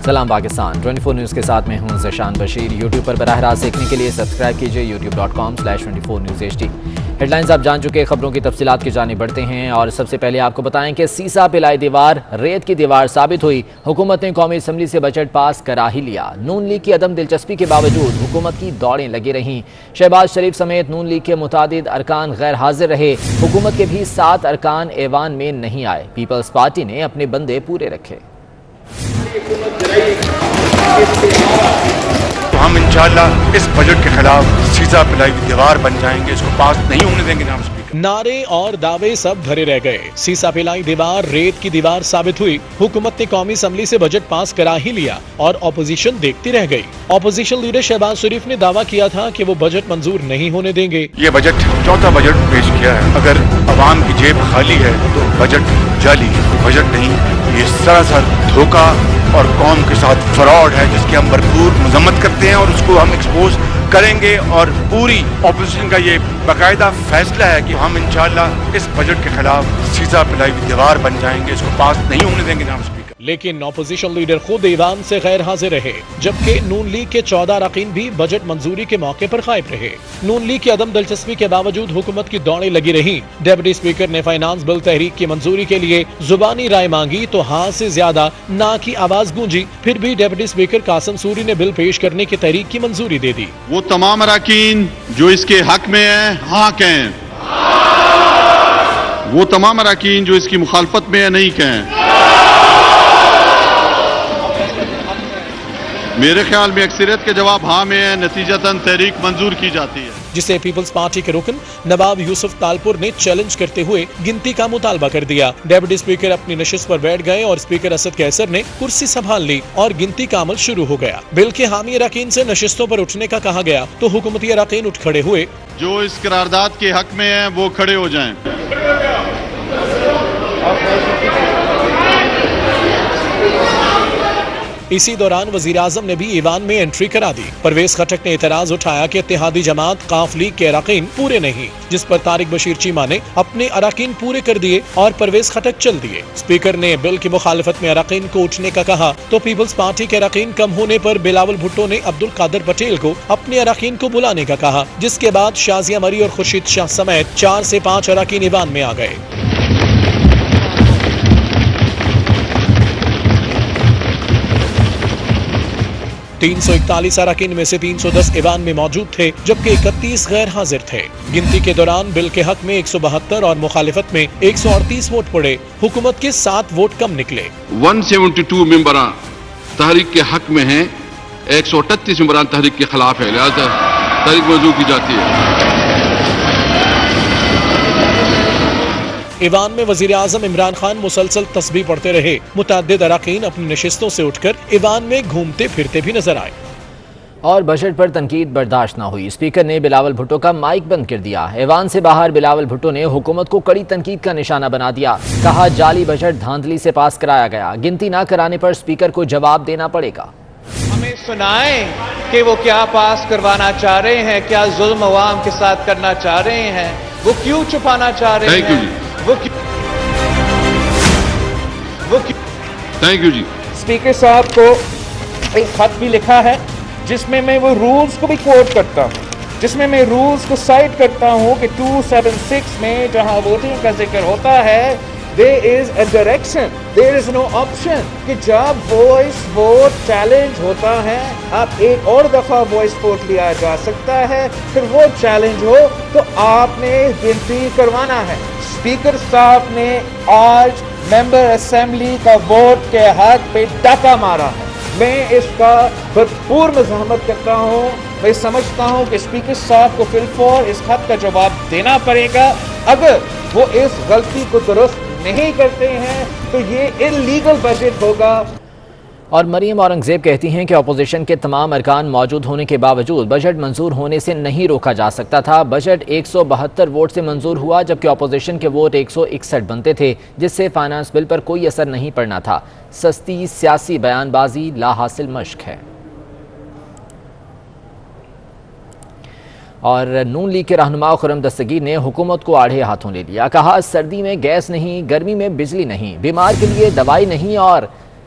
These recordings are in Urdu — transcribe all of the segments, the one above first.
سلام پاکستان 24 نیوز کے ساتھ میں ہوں ذیشان بشیر۔ یوٹیوب پر براہ راست دیکھنے کے لیے سبسکرائب کیجئے youtube.com/24 news HD۔ Head lines آپ جان چکے، خبروں کی تفصیلات کی جانب بڑھتے ہیں اور سب سے پہلے آپ کو بتائیں کہ سیسا پلائی دیوار ریت کی دیوار ثابت ہوئی۔ حکومت نے قومی اسمبلی سے بجٹ پاس کرا ہی لیا۔ نون لیگ کی عدم دلچسپی کے باوجود حکومت کی دوڑیں لگی رہیں۔ شہباز شریف سمیت نون لیگ کے متعدد ارکان غیر حاضر رہے۔ حکومت کے بھی 7 ارکان ایوان میں نہیں آئے۔ پیپلز پارٹی نے اپنے بندے پورے رکھے۔ تو ہم انشاءاللہ اس بجٹ کے خلاف سیسا پلائی کی دیوار بن جائیں گے، اس کو پاس نہیں ہونے دیں گے جناب اسپیکر۔ نعرے اور دعوے سب بھرے رہ گئے۔ سیسا پلائی دیوار ریت کی دیوار ثابت ہوئی۔ حکومت نے قومی اسمبلی سے بجٹ پاس کرا ہی لیا اور اپوزیشن دیکھتی رہ گئی۔ اپوزیشن لیڈر شہباز شریف نے دعویٰ کیا تھا کہ وہ بجٹ منظور نہیں ہونے دیں گے۔ یہ بجٹ چوتھا بجٹ پیش کیا ہے، اگر عوام کی جیب خالی ہے تو بجٹ جعلی بجٹ نہیں، یہ سراسر دھوکہ اور قوم کے ساتھ فراڈ ہے، جس کی ہم بھرپور مذمت کرتے ہیں اور اس کو ہم ایکسپوز کریں گے۔ اور پوری اپوزیشن کا یہ باقاعدہ فیصلہ ہے کہ ہم انشاءاللہ اس بجٹ کے خلاف سیسا پلائی کی دیوار بن جائیں گے، اس کو پاس نہیں ہونے دیں گے جناب اسپیکر۔ لیکن اپوزیشن لیڈر خود ایوان سے غیر حاضر رہے، جبکہ نون لیگ کے 14 اراکین بھی بجٹ منظوری کے موقع پر غائب رہے۔ نون لیگ کی عدم دلچسپی کے باوجود حکومت کی دوڑیں لگی رہیں۔ ڈپٹی اسپیکر نے فائنانس بل تحریک کی منظوری کے لیے زبانی رائے مانگی تو ہاں سے زیادہ نہ کی آواز گونجی، پھر بھی ڈپٹی اسپیکر قاسم سوری نے بل پیش کرنے کی تحریک کی منظوری دے دی۔ وہ تمام اراکین جو اس کے حق میں ہیں ہاں کہیں، وہ تمام اراکین جو اس کی مخالفت میں ہیں نہیں کہیں۔ میرے خیال میں اکثریت کے جواب ہاں میں ہے، نتیجتاً تحریک منظور کی جاتی ہے، جسے پیپلز پارٹی کے رکن نواب یوسف تالپور نے چیلنج کرتے ہوئے گنتی کا مطالبہ کر دیا۔ ڈپٹی اسپیکر اپنی نشست پر بیٹھ گئے اور اسپیکر اسد قیصر نے کرسی سنبھال لی اور گنتی کا عمل شروع ہو گیا۔ بل کے حامی اراکین سے نشستوں پر اٹھنے کا کہا گیا تو حکومتی اراکین اٹھ کھڑے ہوئے۔ جو اس قرارداد کے حق میں ہیں وہ کھڑے ہو جائیں۔ اسی دوران وزیراعظم نے بھی ایوان میں انٹری کرا دی۔ پرویز خٹک نے اعتراض اٹھایا کہ اتحادی جماعت قاف لیگ کے اراکین پورے نہیں، جس پر طارق بشیر چیمہ نے اپنے اراکین پورے کر دیے اور پرویز خٹک چل دیے۔ اسپیکر نے بل کی مخالفت میں اراکین کو اٹھنے کا کہا تو پیپلز پارٹی کے اراکین کم ہونے پر بلاول بھٹو نے عبدالقادر پٹیل کو اپنے اراکین کو بلانے کا کہا، جس کے بعد شازیہ مری اور خورشید شاہ سمیت 4 سے 5 اراکین ایوان میں آ گئے۔ 341 اراکین میں سے 310 ایوان میں موجود تھے، جبکہ 31 غیر حاضر تھے۔ گنتی کے دوران بل کے حق میں 172 اور مخالفت میں 138 ووٹ پڑے۔ حکومت کے 7 ووٹ کم نکلے۔ 172 ممبران تحریک کے حق میں ہیں، 138 ممبران تحریک کے خلاف ہے، لہذا تحریک منظور کی جاتی ہے۔ ایوان میں وزیر اعظم عمران خان مسلسل تسبیح پڑھتے رہے۔ متعدد اراکین اپنی نشستوں سے اٹھ کر ایوان میں گھومتے پھرتے بھی نظر آئے۔ اور بجٹ پر تنقید برداشت نہ ہوئی، اسپیکر نے بلاول بھٹو کا مائک بند کر دیا۔ ایوان سے باہر بلاول بھٹو نے حکومت کو کڑی تنقید کا نشانہ بنا دیا۔ کہا جعلی بجٹ دھاندلی سے پاس کرایا گیا، گنتی نہ کرانے پر اسپیکر کو جواب دینا پڑے گا۔ ہمیں سنائیں کہ وہ کیا پاس کروانا چاہ رہے ہیں، کیا ظلم عوام کے ساتھ کرنا چاہ رہے ہیں، وہ کیوں چھپانا چاہ رہے ہیں، تھینک یو جی۔ اسپیکر صاحب کو ایک خط بھی لکھا ہے جس میں میں وہ رولز کو بھی کوٹ کرتا ہوں، جس میں میں رولز کو سائٹ کرتا ہوں کہ 276 میں جہاں ووٹنگ کا ذکر ہوتا ہے there is a direction, there is no option کہ جب وائس ووٹ چیلنج ہوتا ہے آپ ایک اور دفعہ وائس ووٹ لیا جا سکتا ہے، پھر وہ چیلنج ہو تو آپ نے گنتی کروانا ہے۔ اسپیکر صاحب نے آج ممبر اسمبلی کا ووٹ کے حق پہ ڈاکہ مارا ہے۔ میں اس کا بھرپور مزاحمت کرتا ہوں۔ میں سمجھتا ہوں کہ اسپیکر صاحب کو فی الفور اس خط کا جواب دینا پڑے گا۔ اگر وہ اس غلطی کو درست نہیں کرتے ہیں تو یہ انلیگل بجٹ ہوگا۔ اور مریم اورنگزیب کہتی ہیں کہ اپوزیشن کے تمام ارکان موجود ہونے کے باوجود بجٹ منظور ہونے سے نہیں روکا جا سکتا تھا۔ بجٹ 172 ووٹ سے منظور ہوا، جبکہ اپوزیشن کے ووٹ 161 بنتے تھے، جس سے فائنانس بل پر کوئی اثر نہیں پڑنا تھا۔ سستی سیاسی بیان بازی لا حاصل مشق ہے۔ اور نون لیگ کے رہنما خرم دستگیر نے حکومت کو آڑے ہاتھوں لے لیا۔ کہا سردی میں گیس نہیں، گرمی میں بجلی نہیں، بیمار کے لیے دوائی نہیں اور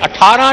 18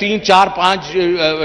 3, 4, 5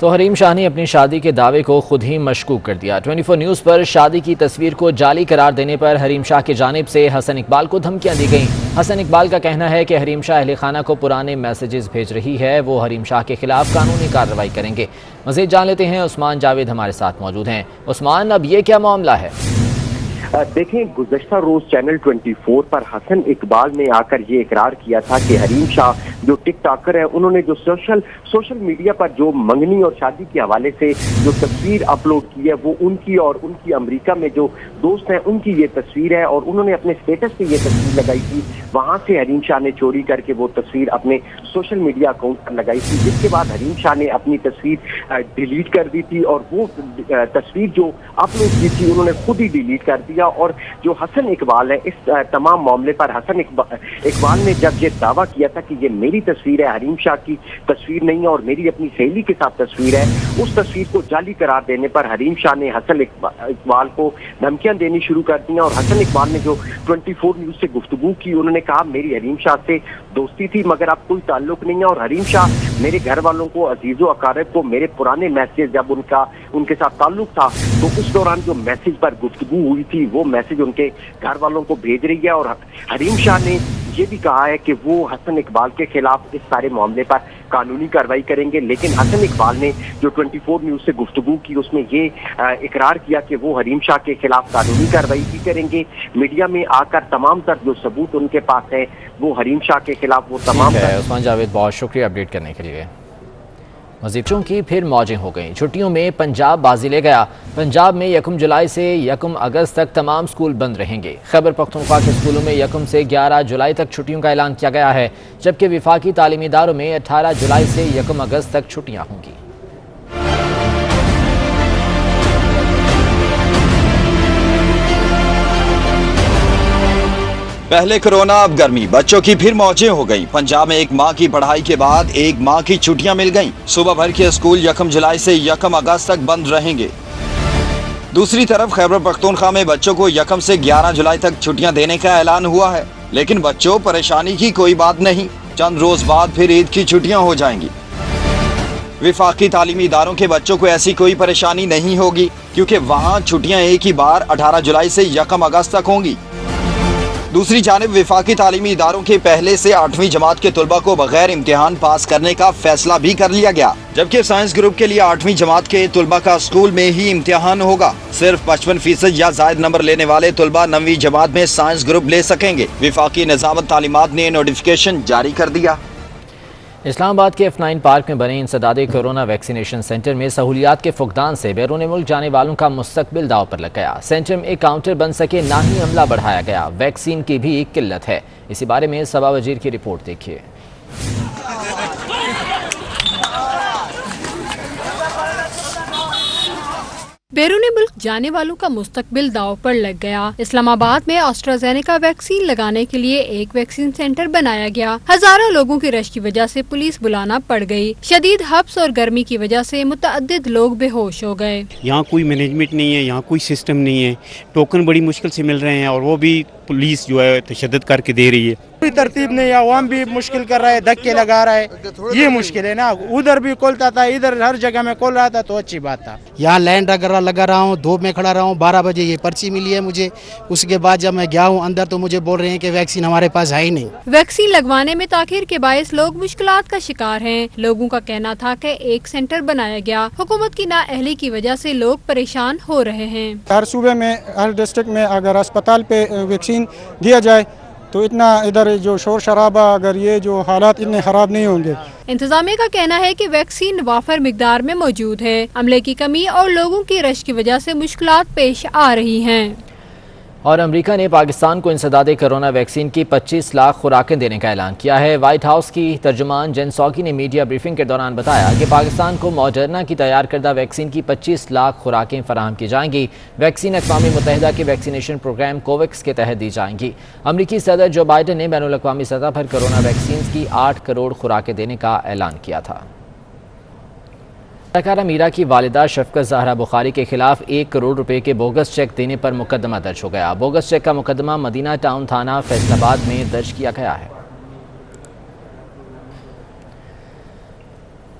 تو حریم شاہ نے اپنی شادی کے دعوے کو خود ہی مشکوک کر دیا۔ 24 نیوز پر شادی کی تصویر کو جعلی قرار دینے پر حریم شاہ کی جانب سے حسن اقبال کو دھمکیاں دی گئیں۔ حسن اقبال کا کہنا ہے کہ حریم شاہ اہل خانہ کو پرانے میسیجز بھیج رہی ہے، وہ حریم شاہ کے خلاف قانونی کارروائی کریں گے۔ مزید جان لیتے ہیں، عثمان جاوید ہمارے ساتھ موجود ہیں۔ عثمان، اب یہ کیا معاملہ ہے؟ دیکھیں، گزشتہ روز چینل 24 پر حسن اقبال نے آ کر یہ اقرار کیا تھا کہ حریم شاہ جو ٹک ٹاکر ہے، انہوں نے جو سوشل میڈیا پر جو منگنی اور شادی کے حوالے سے جو تصویر اپلوڈ کی ہے، وہ ان کی اور ان کی امریکہ میں جو دوست ہیں ان کی یہ تصویر ہے، اور انہوں نے اپنے سٹیٹس پہ یہ تصویر لگائی تھی۔ وہاں سے حریم شاہ نے چوری کر کے وہ تصویر اپنے سوشل میڈیا اکاؤنٹ پر لگائی تھی، جس کے بعد حریم شاہ نے اپنی تصویر ڈیلیٹ کر دی تھی، اور وہ تصویر جو اپلوڈ کی تھی انہوں نے خود ہی ڈیلیٹ کر دیا۔ اور جو حسن اقبال ہے، اس تمام معاملے پر حسن اقبال نے جب یہ دعویٰ کیا تھا کہ یہ میری تصویر ہے، حریم شاہ کی تصویر نہیں ہے اور میری اپنی سہیلی کے ساتھ تصویر ہے، اس تصویر کو جعلی قرار دینے پر حریم شاہ نے حسن اقبال کو دھمکیاں دینی شروع کر دیں۔ اور حسن اقبال نے جو 24 نیوز سے گفتگو کی، انہوں نے کہا میری حریم شاہ سے دوستی تھی مگر اب کوئی تعلق نہیں ہے، اور حریم شاہ میرے گھر والوں کو، عزیز و اقارب کو میرے پرانے میسیج جب ان کے ساتھ تعلق تھا تو اس دوران جو میسیج پر گفتگو ہوئی تھی وہ میسیج ان کے گھر والوں کو بھیج رہی ہے۔ اور حریم شاہ نے یہ بھی کہا ہے کہ وہ حسن اقبال کے خلاف اس سارے معاملے پر قانونی کارروائی کریں گے، لیکن حسن اقبال نے جو 24 نیوز سے گفتگو کی اس میں یہ اقرار کیا کہ وہ حریم شاہ کے خلاف قانونی کارروائی بھی کریں گے۔ میڈیا میں آ کر تمام تر جو ثبوت ان کے پاس ہے وہ حریم شاہ کے خلاف وہ تمام عثمان جاوید، بہت شکریہ اپڈیٹ کرنے کے لیے۔ مزید کی پھر موجیں ہو گئیں، چھٹیوں میں پنجاب بازی لے گیا۔ پنجاب میں 1 جولائی سے 1 اگست تک تمام سکول بند رہیں گے۔ خیبر پختونخوا کے سکولوں میں 1 سے 11 جولائی تک چھٹیوں کا اعلان کیا گیا ہے، جبکہ وفاقی تعلیمی اداروں میں 18 جولائی سے 1 اگست تک چھٹیاں ہوں گی۔ پہلے کرونا اب گرمی، بچوں کی پھر موجیں ہو گئیں۔ پنجاب میں 1 ماہ کی پڑھائی کے بعد 1 ماہ کی چھٹیاں مل گئیں۔ صوبہ بھر کے اسکول 1 جولائی سے 1 اگست تک بند رہیں گے۔ دوسری طرف خیبر پختونخوا میں بچوں کو 1 سے 11 جولائی تک چھٹیاں دینے کا اعلان ہوا ہے، لیکن بچوں پریشانی کی کوئی بات نہیں، چند روز بعد پھر عید کی چھٹیاں ہو جائیں گی۔ وفاقی تعلیمی اداروں کے بچوں کو ایسی کوئی پریشانی نہیں ہوگی، کیونکہ وہاں چھٹیاں ایک ہی بار 18 جولائی سے 1 اگست تک ہوں گی۔ دوسری جانب وفاقی تعلیمی اداروں کے پہلے سے 8ویں جماعت کے طلبہ کو بغیر امتحان پاس کرنے کا فیصلہ بھی کر لیا گیا، جبکہ سائنس گروپ کے لیے 8ویں جماعت کے طلبہ کا اسکول میں ہی امتحان ہوگا۔ صرف 55% یا زائد نمبر لینے والے طلبہ 9ویں جماعت میں سائنس گروپ لے سکیں گے۔ وفاقی نظامت تعلیمات نے نوٹیفیکیشن جاری کر دیا۔ اسلام آباد کے F9 پارک میں بنے انسداد کورونا ویکسینیشن سینٹر میں سہولیات کے فقدان سے بیرون ملک جانے والوں کا مستقبل داؤ پر لگ گیا۔ سینٹر میں ایک کاؤنٹر بن سکے نہ ہی عملہ بڑھایا گیا، ویکسین کی بھی قلت ہے۔ اسی بارے میں صبا وزیر کی رپورٹ دیکھیے۔ بیرون ملک جانے والوں کا مستقبل داؤ پر لگ گیا۔ اسلام آباد میں آسٹرازینیکا ویکسین لگانے کے لیے ایک ویکسین سینٹر بنایا گیا۔ ہزاروں لوگوں کی رش کی وجہ سے پولیس بلانا پڑ گئی۔ شدید حبس اور گرمی کی وجہ سے متعدد لوگ بے ہوش ہو گئے۔ یہاں کوئی مینجمنٹ نہیں ہے، یہاں کوئی سسٹم نہیں ہے، ٹوکن بڑی مشکل سے مل رہے ہیں اور وہ بھی پولیس جو ہے تشدد کر کے دے رہی ہے۔ کوئی ترتیب نہیں ہے، عوام بھی مشکل کر رہا ہے، دھکے لگا رہا ہے، یہ مشکل ہے نا۔ ادھر بھی کھولتا تھا، ادھر ہر جگہ میں کھول رہا تھا تو اچھی بات تھا۔ یہاں لینڈ اگر لگا رہا ہوں، دھوپ میں کھڑا رہا ہوں، 12 بجے یہ پرچی ملی ہے مجھے، اس کے بعد جب میں گیا ہوں اندر تو مجھے بول رہے ہیں کہ ویکسین ہمارے پاس ہے ہی نہیں۔ ویکسین لگوانے میں تاخیر کے باعث لوگ مشکلات کا شکار ہیں۔ لوگوں کا کہنا تھا کہ ایک سینٹر بنایا گیا، حکومت کی نااہلی کی وجہ سے لوگ پریشان ہو رہے ہیں۔ ہر صوبے میں، ہر ڈسٹرکٹ میں اگر اسپتال پہ ویکسین دیا جائے تو اتنا ادھر جو شور شرابہ، اگر یہ جو حالات اتنے خراب نہیں ہوں گے۔ انتظامیہ کا کہنا ہے کہ ویکسین وافر مقدار میں موجود ہے، عملے کی کمی اور لوگوں کی رش کی وجہ سے مشکلات پیش آ رہی ہیں۔ اور امریکہ نے پاکستان کو انسداد کرونا ویکسین کی 25 لاکھ خوراکیں دینے کا اعلان کیا ہے۔ وائٹ ہاؤس کی ترجمان جین ساکی نے میڈیا بریفنگ کے دوران بتایا کہ پاکستان کو ماڈرنا کی تیار کردہ ویکسین کی 25 لاکھ خوراکیں فراہم کی جائیں گی۔ ویکسین اقوام متحدہ کے ویکسینیشن پروگرام کوویکس کے تحت دی جائیں گی۔ امریکی صدر جو بائیڈن نے بین الاقوامی سطح پر کرونا ویکسینز کی 8 کروڑ خوراکیں دینے کا اعلان کیا تھا۔ اداکارہ میرا کی والدہ شفقت زہرا بخاری کے خلاف 1 کروڑ روپے کے بوگس چیک دینے پر مقدمہ درج ہو گیا۔ بوگس چیک کا مقدمہ مدینہ ٹاؤن تھانہ فیصل آباد میں درج کیا گیا ہے۔